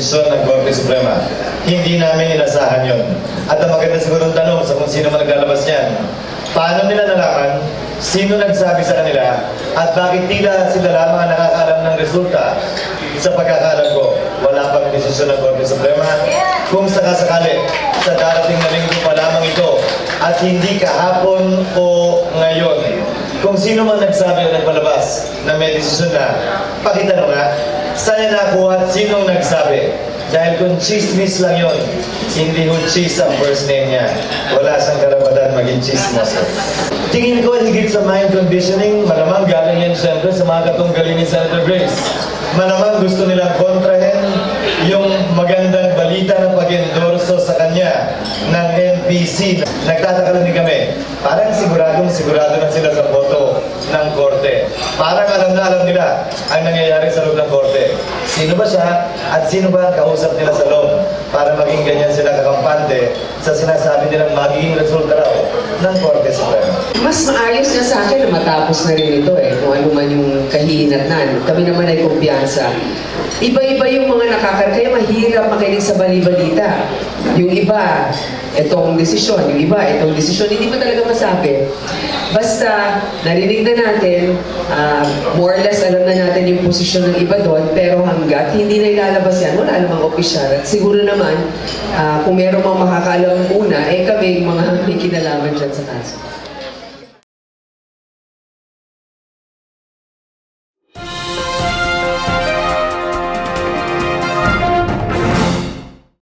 desisyon ng Korte Suprema. Hindi namin inasahan yon. At ang maganda siguro ng tanong sa kung sino man naglalabas niyan, paano nila nalaman sino nagsabi sa kanila at bakit tila sila lamang ang nakakaalam ng resulta? Sa pagkakaalam ko, wala pang desisyon ng Korte Suprema. Kung sakasakali, sa darating na linggo pa lamang ito at hindi kahapon o ngayon, kung sino man nagsabi o nagpalabas na may desisyon na, pakitanong nga, saan niya nakuha at sinong nagsabi? Dahil kung chismis lang yon, hindi ho cheese ang first name niya. Wala siyang karapatan maging chismoso. Tingin ko higit sa mind conditioning, malamang galing yan siyempre sa mga katunggali ni Senator Grace. Malamang gusto nilang kontrahen yung magandang balita ng pag-endorso sa kanya ng NPC. Nagtataka lang din kami, parang sigurado na sila sa boto ng korte. Parang alam nila ang nangyayari sa loob ng korte. Sino ba siya at sino ba ang kausap nila sa loob para maging ganyan sila kakampante sa sinasabi nilang magiging resulta raw ng Korte Suprema. Mas maayos na sa akin na matapos na rin ito kung ano man yung kahihinatnan. Kami naman ay kumpiyansa. Iba-iba yung mga kaya mahirap makinig sa bali-balita. Yung iba, itong desisyon. Yung iba, itong desisyon. Hindi pa talaga masabi. Basta, narinig na natin, more or less alam na natin yung posisyon ng iba doon, pero hanggat hindi na ilalabas yan, wala namang opisyal. At siguro naman, kung meron mang makakaalam una, kami yung mga may kinalaman dyan sa kaso.